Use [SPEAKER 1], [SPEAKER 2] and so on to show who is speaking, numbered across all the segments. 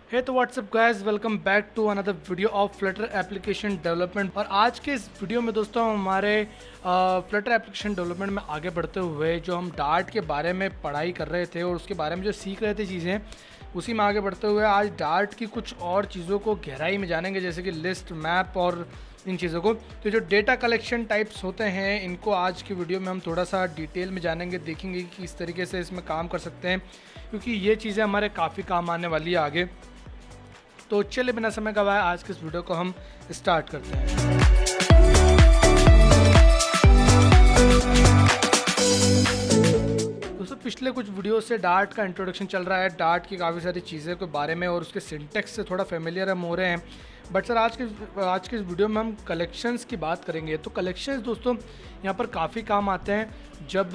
[SPEAKER 1] हे तो what's up guys, welcome back to another video of Flutter application development. और आज के इस वीडियो में दोस्तों हमारे फ्लटर एप्लीकेशन डेवलपमेंट में आगे बढ़ते हुए जो हम डार्ट के बारे में पढ़ाई कर रहे थे और उसके बारे में जो सीख रहे थे चीज़ें, उसी में आगे बढ़ते हुए आज डार्ट की कुछ और चीज़ों को गहराई में जानेंगे, जैसे कि लिस्ट, मैप और इन चीज़ों को। तो जो डेटा कलेक्शन टाइप्स होते हैं, इनको आज की वीडियो में हम थोड़ा सा डिटेल में जानेंगे, देखेंगे कि किस तरीके से इसमें काम कर सकते हैं, क्योंकि ये चीज़ें हमारे काफ़ी काम आने वाली है आगे। तो चलिए बिना समय गवाए आज के इस वीडियो को हम स्टार्ट करते हैं। दोस्तों पिछले कुछ वीडियो से डार्ट का इंट्रोडक्शन चल रहा है, डार्ट की काफ़ी सारी चीज़ें के बारे में और उसके सिंटेक्स से थोड़ा फेमिलियर हम हो रहे हैं। बट सर आज के इस वीडियो में हम कलेक्शंस की बात करेंगे। तो कलेक्शंस दोस्तों यहाँ पर काफ़ी काम आते हैं। जब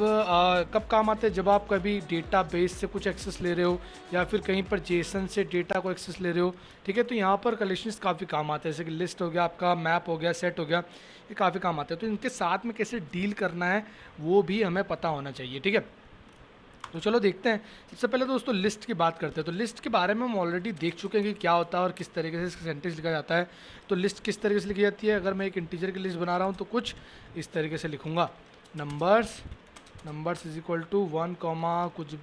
[SPEAKER 1] कब काम आते हैं? जब आप कभी डेटा बेस से कुछ एक्सेस ले रहे हो या फिर कहीं पर जेसन से डेटा को एक्सेस ले रहे हो, ठीक है। तो यहाँ पर कलेक्शंस काफ़ी काम आते हैं, जैसे कि लिस्ट हो गया, आपका मैप हो गया, सेट हो गया, ये काफ़ी काम आते हैं। तो इनके साथ में कैसे डील करना है वो भी हमें पता होना चाहिए, ठीक है। तो चलो देखते हैं। सबसे पहले दोस्तों लिस्ट की बात करते हैं। तो लिस्ट के बारे में हम ऑलरेडी देख चुके हैं कि क्या होता है और किस तरीके से इसका सेंटेंस लिखा जाता है। तो लिस्ट किस तरीके से लिखी जाती है? अगर मैं एक इंटीजर की लिस्ट बना रहा हूँ तो कुछ इस तरीके से लिखूँगा, नंबर्स इज इक्वल टू 1, कुछ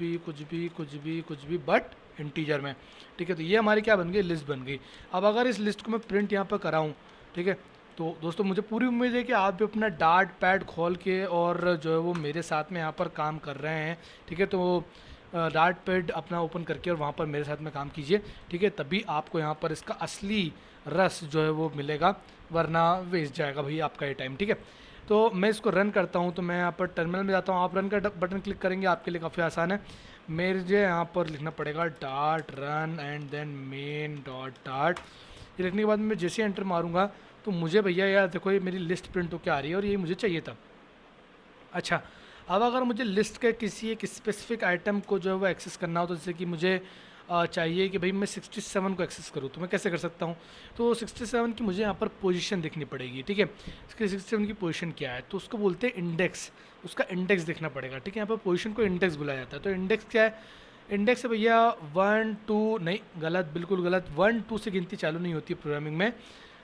[SPEAKER 1] भी बट इंटीजर में, ठीक है। तो ये हमारी क्या बन गई? लिस्ट बन गई। अब अगर इस लिस्ट को मैं प्रिंट यहाँ पर कराऊँ, ठीक है, तो दोस्तों मुझे पूरी उम्मीद है कि आप भी अपना डार्ट पैड खोल के और जो है वो मेरे साथ में यहाँ पर काम कर रहे हैं, ठीक है। तो डार्ट पैड अपना ओपन करके और वहाँ पर मेरे साथ में काम कीजिए, ठीक है। तभी आपको यहाँ पर इसका असली रस जो है वो मिलेगा, वरना वेस्ट जाएगा भाई आपका ये टाइम, ठीक है। तो मैं इसको रन करता हूँ। तो मैं यहाँ पर टर्मिनल में जाता हूँ, आप रन का बटन क्लिक करेंगे, आपके लिए काफ़ी आसान है। मुझे यहाँ पर लिखना पड़ेगा Dart run and then main dot Dart. ये लिखने के बाद मैं जैसे एंटर मारूंगा तो मुझे भैया यार देखो ये मेरी लिस्ट प्रिंट होकर आ रही है और ये मुझे चाहिए था। अच्छा, अब अगर मुझे लिस्ट के किसी एक स्पेसिफिक आइटम को जो है वो एक्सेस करना हो, तो जैसे कि मुझे चाहिए कि भाई मैं 67 को एक्सेस करूँ, तो मैं कैसे कर सकता हूँ? तो 67 की मुझे यहाँ पर पोजीशन देखनी पड़ेगी, ठीक है। इसके 67 की पोजीशन क्या है? तो उसको बोलते हैं इंडेक्स, उसका इंडेक्स देखना पड़ेगा, ठीक है। यहाँ पर पोजीशन को इंडेक्स बुलाया जाता है। तो इंडेक्स क्या है? इंडेक्स है भैया 1 2, नहीं गलत, बिल्कुल गलत। 1 2 से गिनती चालू नहीं होती है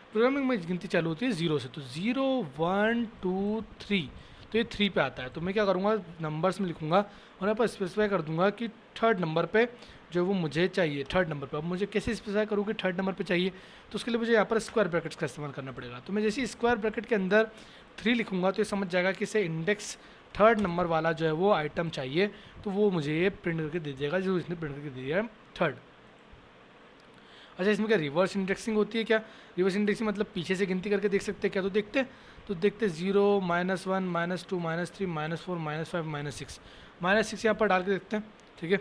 [SPEAKER 1] प्रोग्रामिंग में गिनती चालू होती है 0 से। तो 0 1 2 3, तो ये 3 पे आता है। तो मैं क्या करूँगा, नंबर्स में लिखूँगा और यहाँ पर स्पेसिफाई कर दूंगा कि थर्ड नंबर पे जो वो मुझे चाहिए, थर्ड नंबर पे। अब मुझे कैसे स्पेसिफाई करूँ कि थर्ड नंबर पे चाहिए? तो उसके लिए मुझे यहाँ पर स्क्वायर ब्रैकेट्स का इस्तेमाल करना पड़ेगा। तो मैं जैसे ही स्क्वायर ब्रैकेट के अंदर 3 लिखूँगा तो ये समझ जाएगा कि इसे इंडेक्स थर्ड नंबर वाला जो है वो आइटम चाहिए, तो वो मुझे ये प्रिंट करके दे देगा जो इसने प्रिंट करके दे दिया है, थर्ड। अच्छा, इसमें क्या रिवर्स इंडेक्सिंग होती है क्या? रिवर्स इंडेक्सिंग मतलब पीछे से गिनती करके देख सकते हैं क्या? तो देखते हैं। तो देखते 0 -1 -2 -3 -4 -5 -6, -6 यहाँ पर डाल के देखते हैं, ठीक है।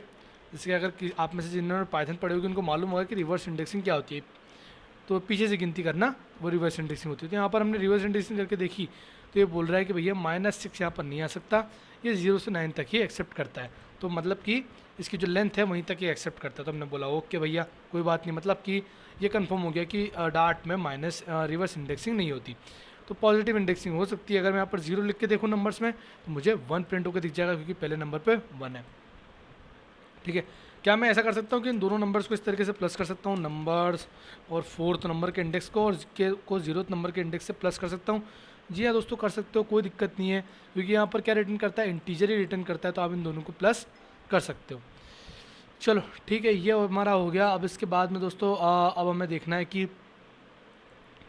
[SPEAKER 1] जैसे कि अगर आप में से जिन्होंने पाइथन पढ़े होगी उनको मालूम होगा कि रिवर्स इंडेक्सिंग क्या होती है। तो पीछे से गिनती करना वो रिवर्स इंडेक्सिंग होती है। तो यहाँ पर हमने रिवर्स इंडेक्सिंग करके देखी तो ये बोल रहा है कि भैया -6 यहाँ पर नहीं आ सकता, ये 0 से 9 तक ही एक्सेप्ट करता है। तो मतलब कि इसकी जो लेंथ है वहीं तक ही एक्सेप्ट करता है। तो हमने बोला ओके भैया कोई बात नहीं, मतलब कि ये कंफर्म हो गया कि डार्ट में रिवर्स इंडेक्सिंग नहीं होती, तो पॉजिटिव इंडेक्सिंग हो सकती है। अगर मैं यहाँ पर 0 लिख के देखूँ नंबर्स में तो मुझे 1 प्रिंट होकर दिख जाएगा, क्योंकि पहले नंबर पर 1 है, ठीक है। क्या मैं ऐसा कर सकता हूँ कि इन दोनों नंबर्स को इस तरीके से प्लस कर सकता हूँ, नंबर्स और 4th नंबर के इंडेक्स को, और को 0th नंबर के इंडेक्स से प्लस कर सकता हूँ? जी हाँ दोस्तों, कर सकते हो, कोई दिक्कत नहीं है, क्योंकि यहाँ पर क्या रिटर्न करता है? इंटीजर ही रिटर्न करता है। तो आप इन दोनों को प्लस कर सकते हो। चलो ठीक है, ये हमारा हो गया। अब इसके बाद में दोस्तों अब हमें देखना है कि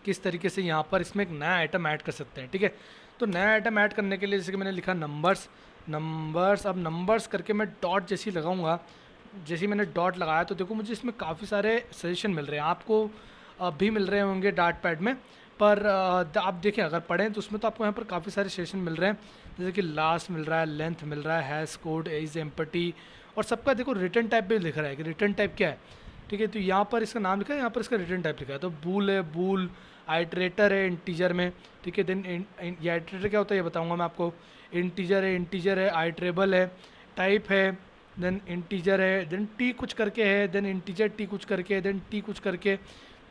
[SPEAKER 1] किस तरीके से यहाँ पर इसमें एक नया आइटम ऐड कर सकते हैं, ठीक है। तो नया आइटम ऐड करने के लिए जैसे कि मैंने लिखा नंबर्स, अब नंबर्स करके मैं डॉट जैसी लगाऊंगा। जैसे ही मैंने डॉट लगाया तो देखो मुझे इसमें काफ़ी सारे सजेशन मिल रहे हैं, आपको भी मिल रहे होंगे डार्ट पैड में। पर आप देखें अगर पढ़ें तो उसमें तो आपको यहाँ पर काफ़ी सारे सजेशन मिल रहे हैं, जैसे कि लास्ट मिल रहा है, लेंथ मिल रहा है, हैश कोड, एज एम्पटी, और सबका देखो रिटर्न टाइप भी लिख रहा है कि रिटर्न टाइप क्या है, ठीक है। तो यहाँ पर इसका नाम लिखा है, यहाँ पर इसका रिटर्न टाइप लिखा है। तो बूल है, बूल आइट्रेटर है इंटीजर में, ठीक है। देन ये आइट्रेटर क्या होता है ये बताऊँगा मैं आपको। इंटीजर है, आइट्रेबल है, टाइप है, देन इंटीजर है, देन टी कुछ करके है, देन इंटीजर टी कुछ करके है, देन टी कुछ करके,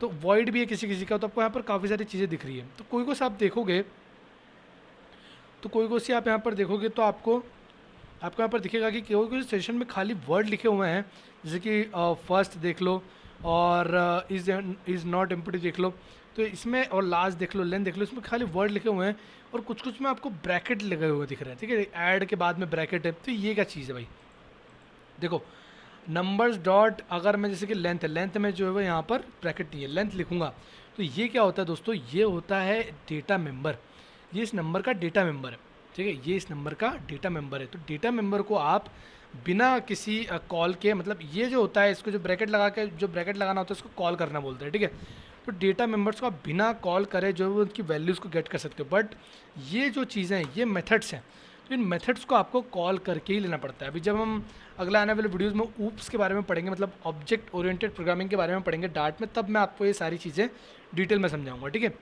[SPEAKER 1] तो वॉइड भी है किसी किसी का। तो आपको यहाँ पर काफ़ी सारी चीज़ें दिख रही है। तो कोई को से आप देखोगे तो कोई को से आप यहाँ पर देखोगे तो आपको यहाँ पर दिखेगा कि कोई कोई सेशन में खाली वर्ड लिखे हुए हैं, जैसे कि फर्स्ट देख लो, और इज़ नॉट एम्प्टी देख लो। तो इसमें और लास्ट देख लो, लेंथ देख लो, इसमें खाली वर्ड लिखे हुए हैं और कुछ कुछ में आपको ब्रैकेट लगे हुए दिख रहे हैं, ठीक है, ऐड के बाद में ब्रैकेट है। तो ये क्या चीज़ है भाई, देखो नंबर्स डॉट, अगर मैं जैसे कि लेंथ है, लेंथ में जो है वो यहाँ पर ब्रैकेट नहीं है, लेंथ लिखूंगा तो ये क्या होता है दोस्तों, ये होता है डेटा मेंबर। ये इस नंबर का डेटा मेंबर है, ठीक है, ये इस नंबर का डेटा मेंबर है। तो डेटा मेंबर को आप बिना किसी कॉल के, मतलब ये जो होता है इसको जो ब्रैकेट लगा के, जो ब्रैकेट लगाना होता है उसको कॉल करना बोलते हैं, ठीक है। तो डेटा मेंबर्स को आप बिना कॉल करे जो है उनकी वैल्यूज़ को गेट कर सकते हो। बट ये जो चीज़ें हैं ये मेथड्स हैं, तो इन मेथड्स को आपको कॉल करके ही लेना पड़ता है। अभी जब हम अगला आने वाले वीडियोज़ में ऊप्स के बारे में पढ़ेंगे, मतलब ऑब्जेक्ट ओरिएंटेड प्रोग्रामिंग के बारे में पढ़ेंगे डार्ट में, तब मैं आपको ये सारी चीज़ें डिटेल में समझाऊंगा, ठीक है।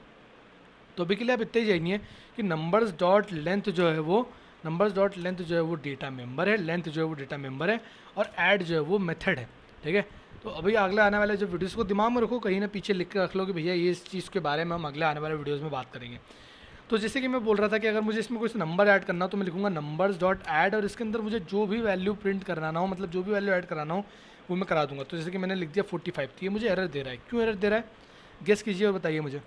[SPEAKER 1] तो अभी के लिए आप इतने ही जानिए कि नंबर्स डॉट लेंथ जो है वो, नंबर्स डॉट लेंथ जो है वो डेटा मेंबर है, लेंथ जो है वो डेटा मेंबर है, और ऐड जो है वो मेथड है, ठीक है। तो अभी अगले आने वाले जो वीडियोज़ को दिमाग में रखो, कहीं ना पीछे लिख के रख लो कि भैया ये इस चीज़ के बारे में हम अगले आने वाले वीडियोज़ में बात करेंगे। तो जैसे कि मैं बोल रहा था कि अगर मुझे इसमें कुछ नंबर ऐड करना हो तो मैं लिखूंगा नंबर्स डॉट ऐड, और इसके अंदर मुझे जो भी वैल्यू प्रिंट कराना हो, मतलब जो भी वैल्यू ऐड कराना हो वो मैं करा दूंगा। तो जैसे कि मैंने लिख दिया 45, तो ये मुझे एरर दे रहा है, क्यों एरर दे रहा है गेस कीजिए और बताइए मुझे,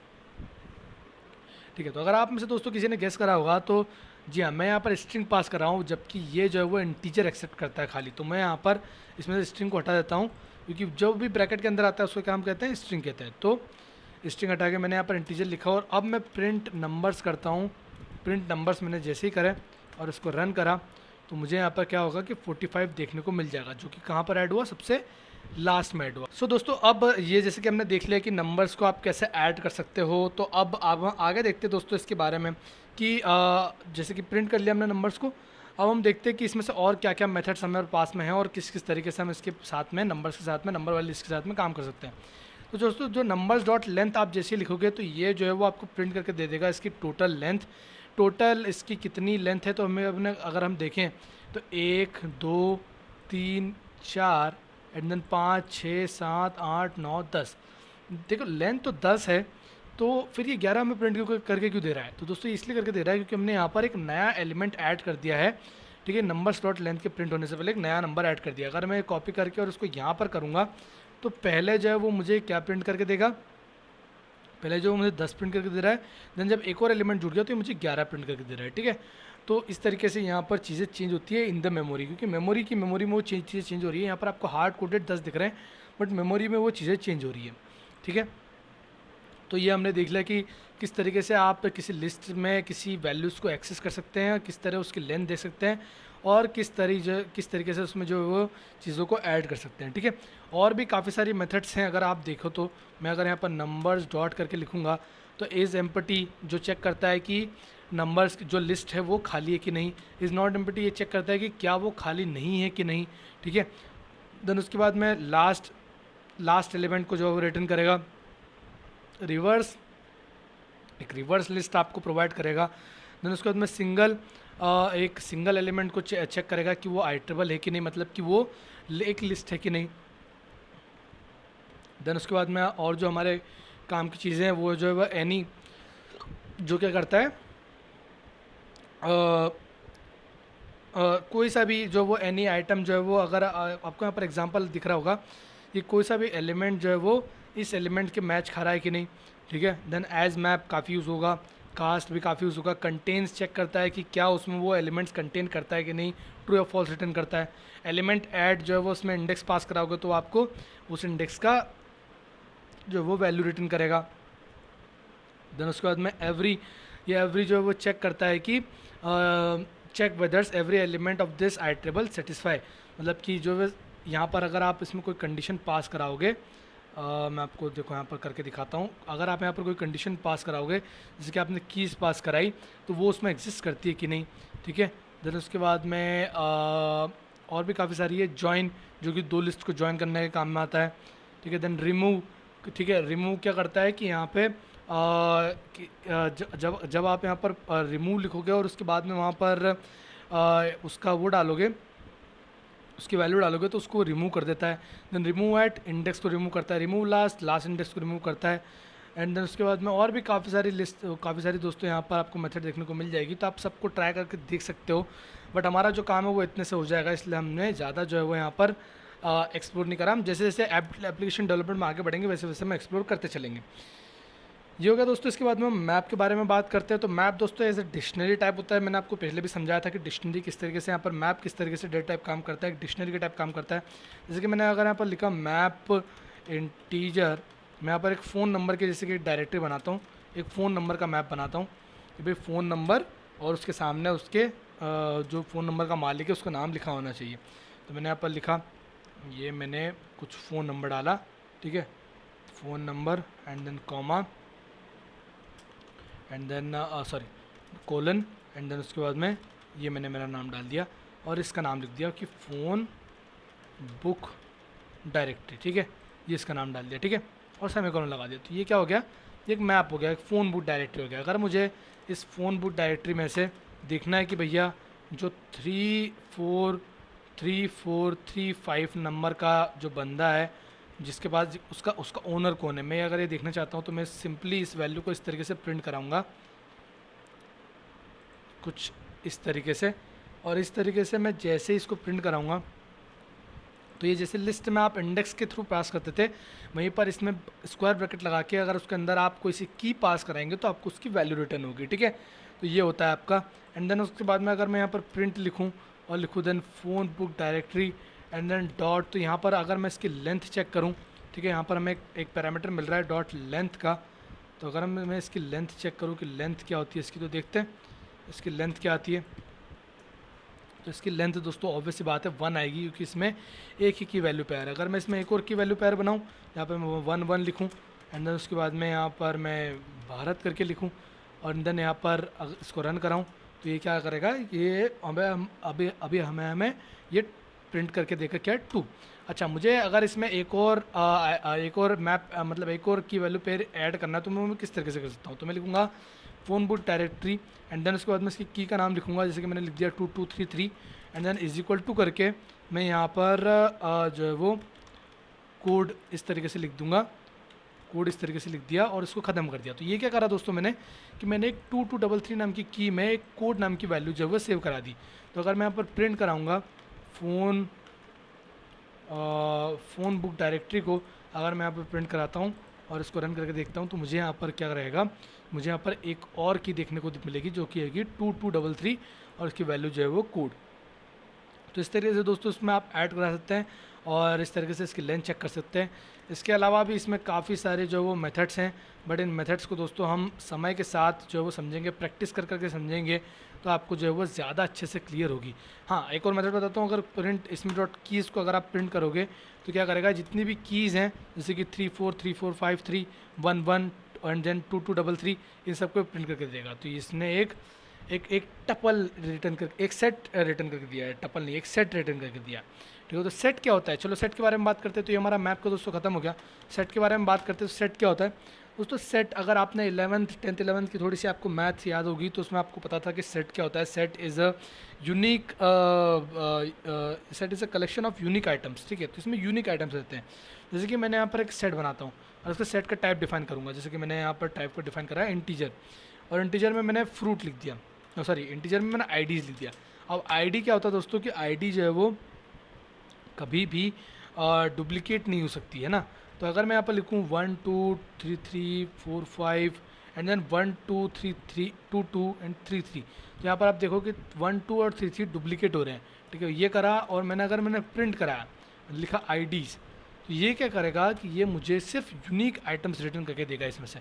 [SPEAKER 1] ठीक है। तो अगर आप में से दोस्तों किसी ने गेस करा होगा तो जी हाँ, मैं यहाँ पर स्ट्रिंग पास कर रहा हूँ, जबकि ये जो है वो इंटीजर एक्सेप्ट करता है खाली। तो मैं यहाँ पर इसमें से स्ट्रिंग को हटा देता हूँ, क्योंकि जो भी ब्रैकेट के अंदर आता है उसको क्या हम कहते हैं, स्ट्रिंग कहते हैं। तो स्ट्रिंग हटा के मैंने यहाँ पर इंटीजर लिखा, और अब मैं प्रिंट नंबर्स करता हूँ। प्रिंट नंबर्स मैंने जैसे ही करा और इसको रन करा तो मुझे यहाँ पर क्या होगा कि 45 देखने को मिल जाएगा, जो कि कहाँ पर ऐड हुआ, सबसे लास्ट में ऐड हुआ। सो दोस्तों अब ये जैसे कि हमने देख लिया कि नंबर्स को आप कैसे ऐड कर सकते हो, तो अब आप आगे देखते हैं दोस्तों इसके बारे में कि जैसे कि प्रिंट कर लिया हमने नंबर्स को, अब हम देखते हैं कि इसमें से और क्या क्या मेथड्स हमारे पास में हैं और किस किस तरीके से हम इसके साथ में, नंबर्स के साथ में, नंबर वाली लिस्ट के साथ में काम कर सकते हैं। तो दोस्तों जो नंबर्स डॉट लेंथ आप जैसे ही लिखोगे तो ये जो है वो आपको प्रिंट करके दे देगा इसकी टोटल लेंथ, टोटल इसकी कितनी लेंथ है। तो हमें अपने अगर हम देखें तो 1 2 3 4 एंड देन 5 6 7 8 9 10, देखो लेंथ तो 10 है, तो फिर ये 11 हमें प्रिंट करके क्यों दे रहा है। तो दोस्तों इसलिए करके दे रहा है क्योंकि हमने यहाँ पर एक नया एलिमेंट ऐड कर दिया है, ठीक है। नंबर्स डॉट लेंथ के प्रिंट होने से पहले एक नया नंबर ऐड कर दिया। अगर मैं कॉपी करके और उसको यहाँ पर करूँगा तो पहले जो है वो मुझे क्या प्रिंट करके देगा, पहले जो मुझे 10 प्रिंट करके दे रहा है, देन जब एक और एलिमेंट जुड़ गया तो ये मुझे 11 प्रिंट करके दे रहा है, ठीक है। तो इस तरीके से यहाँ पर चीज़ें चेंज होती है इन द मेमोरी, क्योंकि मेमोरी में वो चीज़ें चेंज हो रही है। यहाँ पर आपको हार्ड कोडेड 10 दिख रहे हैं, बट मेमोरी में वो चीज़ें चेंज हो रही है, ठीक है। तो ये हमने देख लिया कि किस तरीके से आप किसी लिस्ट में किसी वैल्यूज़ को एक्सेस कर सकते हैं, किस तरह उसकी लेंथ दे सकते हैं, और किस तरीके से उसमें जो वो चीज़ों को ऐड कर सकते हैं, ठीक है। और भी काफ़ी सारी मेथड्स हैं, अगर आप देखो तो मैं अगर यहाँ पर नंबर्स डॉट करके लिखूँगा तो इज़ एम्प्टी जो चेक करता है कि नंबर्स की जो लिस्ट है वो खाली है कि नहीं, इज़ नॉट एम्प्टी ये चेक करता है कि क्या वो खाली नहीं है कि नहीं, ठीक है। देन उसके बाद में लास्ट एलिमेंट को जो रिटर्न करेगा, रिवर्स एक रिवर्स लिस्ट आपको प्रोवाइड करेगा। देन उसके बाद में एक सिंगल एलिमेंट को चेक करेगा कि वो आइटरेबल है कि नहीं, मतलब कि वो एक लिस्ट है कि नहीं। देन उसके बाद में और जो हमारे काम की चीज़ें हैं वो जो है वह एनी जो क्या करता है, कोई सा भी जो वो एनी आइटम जो है वो, अगर आपको यहाँ पर एग्जांपल दिख रहा होगा, ये कोई सा भी एलिमेंट जो है वो इस एलिमेंट के मैच खा रहा है कि नहीं, ठीक है। देन एज मैप काफ़ी यूज़ होगा, कास्ट भी काफ़ी यूज़ होगा, कंटेन्स चेक करता है कि क्या उसमें वो एलिमेंट्स कंटेन करता है कि नहीं, ट्रू या फॉल्स रिटर्न करता है। एलिमेंट ऐड जो है वो उसमें इंडेक्स पास कराओगे तो आपको उस इंडेक्स का जो वो वैल्यू रिटर्न करेगा। देन उसके बाद में एवरी जो है वो चेक करता है कि check whethers every element of this iterable satisfy, मतलब कि जो यहाँ पर अगर आप इसमें कोई कंडीशन पास कराओगे, मैं आपको देखो यहाँ पर करके दिखाता हूँ। अगर आप यहाँ पर कोई कंडीशन पास कराओगे, जैसे कि आपने कीज़ पास कराई, तो वो उसमें एग्जिस्ट करती है कि नहीं, ठीक है। देन उसके बाद में और भी काफ़ी सारी है, जॉइन जो कि दो लिस्ट को जॉइन करने के काम में आता है, ठीक है। देन रिमूव, ठीक है, रिमूव क्या करता है कि यहाँ पे जब आप यहाँ पर रिमूव लिखोगे और उसके बाद में वहाँ पर उसका वो डालोगे, उसकी वैल्यू डालोगे तो उसको रिमूव कर देता है। देन रिमूव एट इंडेक्स को रिमूव करता है, रिमूव लास्ट इंडेक्स को रिमूव करता है। एंड देन उसके बाद में और भी काफ़ी सारी दोस्तों यहाँ पर आपको मेथड देखने को मिल जाएगी, तो आप सबको ट्राई करके देख सकते हो। बट हमारा जो काम है वो इतने से हो जाएगा, इसलिए हमने ज़्यादा जो है वो यहाँ पर एक्सप्लोर नहीं करा। हम जैसे जैसे एप्लीकेशन डेवलपमेंट में आगे बढ़ेंगे वैसे वैसे हम एक्सप्लोर करते चलेंगे। ये हो गया दोस्तों। इसके बाद में हम मैप के बारे में बात करते हैं। तो मैप दोस्तों एज ए डिक्शनरी टाइप होता है। मैंने आपको पहले भी समझाया था कि डिक्शनरी किस तरीके से, यहाँ पर मैप किस तरीके से डेटा टाइप काम करता है, डिक्शनरी के टाइप काम करता है। जैसे कि मैंने अगर यहाँ पर लिखा मैप इंटीजर, मैं यहाँ पर एक फ़ोन नंबर के जैसे कि डायरेक्टरी बनाता हूँ, एक फ़ोन नंबर का मैप बनाता हूँ कि भाई फ़ोन नंबर और उसके सामने उसके जो फ़ोन नंबर का मालिक है उसका नाम लिखा होना चाहिए। तो मैंने यहाँ पर लिखा, ये मैंने कुछ फ़ोन नंबर डाला, ठीक है, phone number and then comma and then sorry colon and then उसके बाद में ये मैंने मेरा नाम डाल दिया और इसका नाम लिख दिया कि फ़ोन बुक डायरेक्टरी, ठीक है, ये इसका नाम डाल दिया, ठीक है, और सेमीकोलन लगा दिया। तो ये क्या हो गया, ये एक मैप हो गया, एक फ़ोन बुक डायरेक्टरी हो गया। अगर मुझे इस फ़ोन बुक डायरेक्टरी में से देखना है कि भैया जो 34335 नंबर का जो बंदा है जिसके पास उसका उसका ओनर कौन है, मैं अगर ये देखना चाहता हूँ तो मैं सिंपली इस वैल्यू को इस तरीके से प्रिंट कराऊंगा, कुछ इस तरीके से। और इस तरीके से मैं जैसे इसको प्रिंट कराऊंगा तो ये जैसे लिस्ट में आप इंडेक्स के थ्रू पास करते थे, वहीं पर इसमें स्क्वायर ब्रैकेट लगा के अगर उसके अंदर आप कोई सी की पास कराएंगे तो आपको उसकी वैल्यू रिटर्न होगी, ठीक है। तो ये होता है आपका। एंड देन उसके बाद में अगर मैं यहाँ पर प्रिंट लिखूँ और लिखूँ then phone book directory and then dot, तो यहाँ पर अगर मैं इसकी लेंथ चेक करूँ, ठीक है, यहाँ पर हमें एक पैरामीटर मिल रहा है डॉट लेंथ का। तो अगर मैं इसकी लेंथ चेक करूँ कि लेंथ क्या होती है इसकी, तो देखते हैं इसकी लेंथ क्या आती है। तो इसकी लेंथ दोस्तों ऑब्वियस सी बात है 1 आएगी क्योंकि इसमें एक ही की वैल्यू पेयर है। अगर मैं इसमें एक और की वैल्यू पेयर बनाऊँ, यहाँ पर मैं 1 लिखूँ एंड देन उसके बाद में यहाँ पर मैं भारत करके लिखूँ और देन यहाँ पर इसको रन कराऊँ तो ये क्या करेगा, ये हमें ये प्रिंट करके देगा क्या, 2। अच्छा, मुझे अगर इसमें एक और मैप मतलब एक और की वैल्यू पेयर ऐड करना है तो मैं किस तरीके से कर सकता हूँ। तो मैं लिखूँगा phone book directory and then उसके बाद मैं इसकी की का नाम लिखूँगा, जैसे कि मैंने लिख दिया 2233 and then is equal to करके मैं यहाँ पर जो है वो कोड इस तरीके से लिख दूँगा, कोड इस तरीके से लिख दिया और इसको ख़त्म कर दिया। तो ये क्या करा दोस्तों मैंने कि मैंने एक 2233 नाम की में एक कोड नाम की वैल्यू जो है वो सेव करा दी। तो अगर मैं यहाँ पर प्रिंट कराऊँगा फ़ोन बुक डायरेक्टरी को, अगर मैं यहाँ पर प्रिंट कराता हूँ और इसको रन करके देखता हूँ तो मुझे यहाँ पर क्या रहेगा, मुझे यहाँ पर एक और की देखने को मिलेगी जो कि है 2233 और इसकी वैल्यू जो है वो कोड। तो इस तरीके से दोस्तों इसमें आप ऐड करा सकते हैं और इस तरीके से इसकी लेंथ चेक कर सकते हैं। इसके अलावा भी इसमें काफ़ी सारे जो वो मेथड्स हैं, बट इन मेथड्स को दोस्तों हम समय के साथ जो है वो समझेंगे, प्रैक्टिस कर करके समझेंगे तो आपको जो है वो ज़्यादा अच्छे से क्लियर होगी। हाँ, एक और मेथड बताता हूँ, अगर प्रिंट इसमें डॉट कीज़ को अगर आप प्रिंट करोगे तो क्या करेगा, जितनी भी कीज़ हैं जैसे कि 343453 11 एंड देन 2233 इन सबको प्रिंट करके देगा। तो इसने एक टपल रिटर्न कर, एक सेट रिटर्न करके दिया है, टपल नहीं, एक सेट रिटर्न करके दिया, ठीक है। तो सेट क्या होता है, चलो सेट के बारे में बात करते हैं। तो ये हमारा मैप का दोस्तों खत्म हो गया। सेट के बारे में बात करते हैं तो सेट क्या होता है दोस्तों। सेट अगर आपने 11th 10th 11th की थोड़ी सी आपको मैथ्स याद होगी तो उसमें आपको पता था कि सेट क्या होता है। Set is a unique set is a collection of unique items, ठीक है। तो इसमें यूनिक आइटम्स रहते हैं। जैसे कि मैंने यहाँ पर एक सेट बनाता हूँ और उसका सेट का टाइप डिफाइन करूँगा, जैसे कि मैंने यहाँ पर टाइप को डिफाइन करा है इंटीजर, और इंटीजर में मैंने फ्रूट लिख दिया, सॉरी इंटीजर में मैंने आईडीज़ लिख दिया। अब आईडी क्या होता है दोस्तों कि आईडी जो है वो कभी भी डुप्लीकेट नहीं हो सकती है ना। तो अगर मैं यहाँ पर लिखूँ 1 2 3 3 4 5 एंड देन 1 2 3 3 2 2 एंड 3 3, तो यहाँ पर आप देखो कि 1 2 और 3 3 डुप्लीकेट हो रहे हैं, ठीक है। ये करा और मैंने प्रिंट कराया, लिखा आईडीज़, तो ये क्या करेगा कि ये मुझे सिर्फ यूनिक आइटम्स रिटर्न करके देगा। इसमें से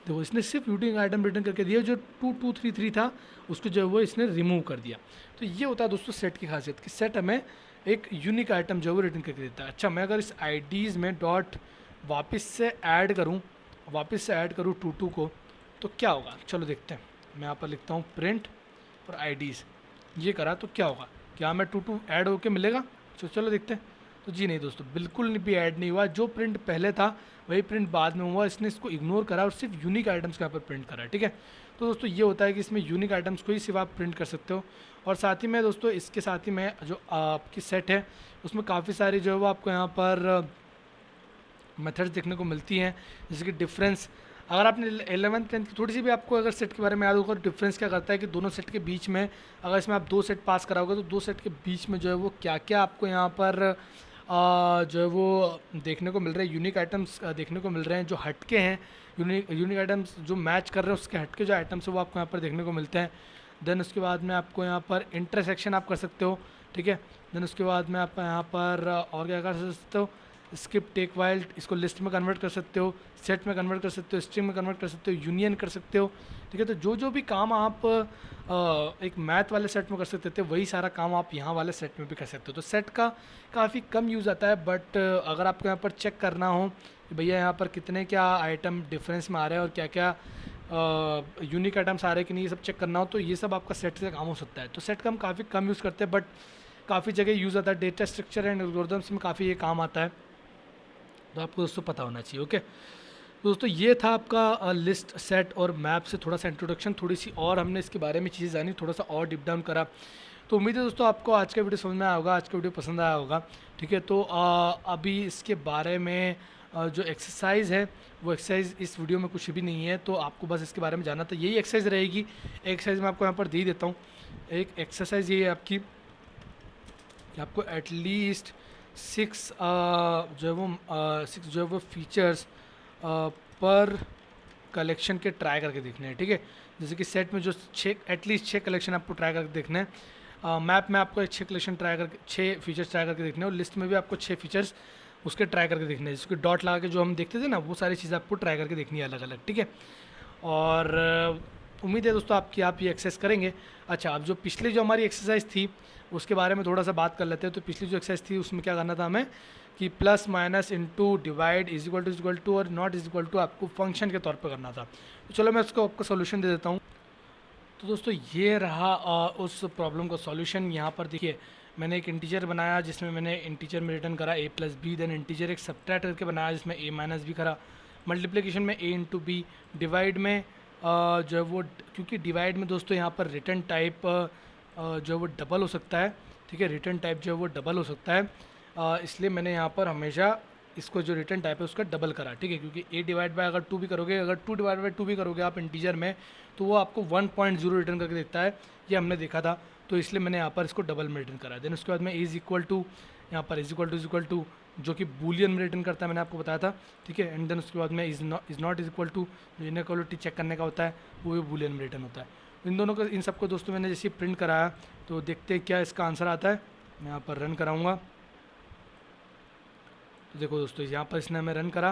[SPEAKER 1] देखो इसने सिर्फ यूनिक आइटम रिटर्न करके दिया, जो 2233 था उसको जो है वो इसने रिमूव कर दिया। तो ये होता है दोस्तों सेट की खासियत कि सेट हमें एक यूनिक आइटम जो है वो रिटर्न करके देता है। अच्छा, मैं अगर इस आईडीज़ में डॉट वापस से ऐड करूँ 22 को तो क्या होगा, चलो देखते हैं। मैं यहाँ पर लिखता हूँ प्रिंट और आईडीज़, ये करा तो क्या होगा, क्या मैं 22 ऐड होके मिलेगा। तो चलो देखते हैं। तो जी नहीं दोस्तों, बिल्कुल भी ऐड नहीं हुआ। जो प्रिंट पहले था वही प्रिंट बाद में हुआ, इसने इसको इग्नोर करा और सिर्फ यूनिक आइटम्स को यहाँ पर प्रिंट करा, ठीक है। तो दोस्तों ये होता है कि इसमें यूनिक आइटम्स को ही सिर्फ आप प्रिंट कर सकते हो। और साथ ही में दोस्तों इसके साथ ही में जो आपकी सेट है उसमें काफ़ी सारी जो है वो आपको यहाँ पर मेथड्स देखने को मिलती हैं, जैसे कि डिफरेंस। अगर आपने 11th 10th की थोड़ी सी भी आपको अगर सेट के बारे में याद होगा, डिफरेंस क्या करता है कि दोनों सेट के बीच में अगर इसमें आप 2 सेट पास कराओगे तो 2 सेट के बीच में जो है वो क्या क्या आपको यहाँ पर जो है वो देखने को मिल रहे हैं, यूनिक आइटम्स देखने को मिल रहे हैं जो हटके हैं, यूनिक आइटम्स जो मैच कर रहे हैं उसके हटके जो आइटम्स है वो आपको यहाँ पर देखने को मिलते हैं। देन उसके बाद में आपको यहाँ पर इंटरसेक्शन आप कर सकते हो, ठीक है। देन उसके बाद में आप यहाँ पर और क्या कर सकते हो, स्किप टेक वाइल्ड, इसको लिस्ट में कन्वर्ट कर सकते हो, सेट में कन्वर्ट कर सकते हो, स्ट्रिंग में कन्वर्ट कर सकते हो, यूनियन कर सकते हो, ठीक है। तो जो जो भी काम आप एक मैथ वाले सेट में कर सकते थे वही सारा काम आप यहाँ वाले सेट में भी कर सकते हो। तो सेट का काफ़ी कम यूज़ आता है, बट अगर आपको यहाँ पर चेक करना हो कि भैया यहाँ पर कितने क्या आइटम डिफरेंस में आ रहे हैं और क्या क्या यूनिक आइटम्स आ रहे हैं कि नहीं, ये सब चेक करना हो तो ये सब आपका सेट से काम हो सकता है। तो सेट का हम काफ़ी कम यूज़ करते हैं, बट काफ़ी जगह यूज़ आता है, डेटा स्ट्रक्चर एंड एल्गोरिथम्स में काफ़ी ये काम आता है, तो आपको दोस्तों पता होना चाहिए। ओके दोस्तों, ये था आपका लिस्ट, सेट और मैप से थोड़ा सा इंट्रोडक्शन, थोड़ी सी और हमने इसके बारे में चीज़ें जानी, थोड़ा सा और डीप डाउन करा। तो उम्मीद है दोस्तों आपको आज का वीडियो समझ में आया होगा, आज का वीडियो पसंद आया होगा, ठीक है। तो अभी इसके बारे में जो एक्सरसाइज है वो एक्सरसाइज इस वीडियो में कुछ भी नहीं है, तो आपको बस इसके बारे में जानना था, यही एक्सरसाइज रहेगी। एक्सरसाइज मैं आपको यहाँ पर दे देता हूँ। एक एक्सरसाइज ये है आपकी कि आपको एटलीस्ट 6 जो है वो फीचर्स पर कलेक्शन के ट्राई करके देखने हैं, ठीक है। जैसे कि सेट में जो 6 एटलीस्ट 6 कलेक्शन आपको ट्राई करके देखने हैं, मैप में आपको 6 कलेक्शन ट्राई करके 6 फीचर्स ट्राई करके देखने हैं, और लिस्ट में भी आपको 6 फीचर्स उसके ट्राई करके देखने हैं, जिसके डॉट लगा के जो हम देखते थे ना, वो सारी चीज़ें आपको ट्राई करके देखनी है अलग अलग, ठीक है। और उम्मीद है दोस्तों आप ये एक्सरसाइज करेंगे। अच्छा, अब जो पिछली जो हमारी एक्सरसाइज थी उसके बारे में थोड़ा सा बात कर लेते हैं। तो पिछली जो एक्सरसाइज थी उसमें क्या करना था हमें कि plus minus into divide is equal to और नॉट इज इक्वल टू आपको फंक्शन के तौर पे करना था। तो चलो मैं उसको आपको सोल्यूशन दे देता हूँ। तो दोस्तों ये रहा उस प्रॉब्लम का सॉल्यूशन। यहाँ पर देखिए मैंने एक इंटीजर बनाया जिसमें मैंने इंटीजर में रिटर्न करा a plus b, then integer एक सबट्रैक्ट करके बनाया जिसमें a माइनस बी करा, मल्टीप्लिकेशन में a इंटू बी, डिवाइड में जो है वो, क्योंकि डिवाइड में दोस्तों यहाँ पर रिटर्न टाइप जो है वो डबल हो सकता है, ठीक है। रिटर्न टाइप जो है वो डबल हो सकता है, इसलिए मैंने यहाँ पर हमेशा इसको जो रिटर्न टाइप है उसका डबल करा, ठीक है। क्योंकि a डिवाइड बाय अगर 2 भी करोगे, अगर 2 डिवाइड बाय 2 भी करोगे आप इंटीजर में, तो वो आपको 1.0 रिटर्न करके देता है, ये हमने देखा था। तो इसलिए मैंने यहाँ पर इसको डबल में रिटर्न करा। देन उसके बाद में इज़ इक्वल टू, यहाँ पर इज़ इक्वल टू जो कि बूलियन में रिटर्न करता है, मैंने आपको बताया था, ठीक है। एंड देन उसके बाद में is not is equal to, जो इनइक्वालिटी चेक करने का होता है वो भी बूलियन में रिटर्न होता है। इन दोनों को, इन सबको दोस्तों मैंने जैसे प्रिंट कराया, तो देखते हैं क्या इसका आंसर आता है। मैं यहाँ पर रन कराऊँगा, तो देखो दोस्तों यहाँ पर इसने हमें रन करा,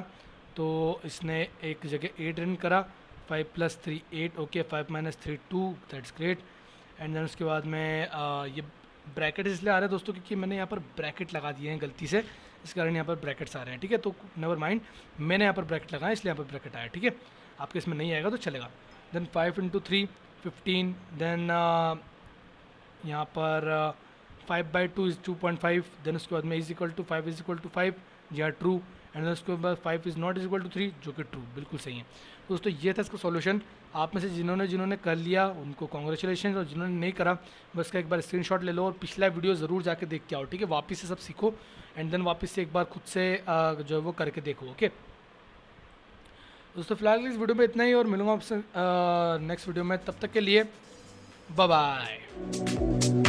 [SPEAKER 1] तो इसने एक जगह 8 रन करा, 5 + 3 8, okay, 5 - 3 2, that's great. And then उसके बाद में ये ब्रैकेट इसलिए आ रहे हैं दोस्तों क्योंकि मैंने यहाँ पर ब्रैकेट लगा दिए हैं गलती से, इस कारण यहाँ पर ब्रैकेट्स आ रहे हैं, ठीक है। तो नेवर माइंड, मैंने यहाँ पर ब्रैकेट लगाया इसलिए यहाँ पर ब्रैकेट आया, ठीक है। आपके इसमें नहीं आएगा तो चलेगा। देन 5 × 3 15, देन यहाँ पर 5/2 = 2.5, देन उसके बाद में इज इक्वल टू 5 = 5, जी हाँ ट्रू। एंड उसके बाद 5 इज़ नॉट इक्वल टू 3, जो कि ट्रू, बिल्कुल सही है। दोस्तों ये था इसका सॉल्यूशन। आप में से जिन्होंने कर लिया उनको कॉन्ग्रेचुलेशन, और जिन्होंने नहीं करा बस का एक बार स्क्रीनशॉट ले लो और पिछला वीडियो ज़रूर जाके देख के आओ, ठीक है। वापस से सब सीखो एंड देन वापस से एक बार खुद से जो है वो करके देखो, ओके। दोस्तों फिलहाल इस वीडियो में इतना ही, और मिलूंगा आपसे नेक्स्ट वीडियो में, तब तक के लिए बाय बाय।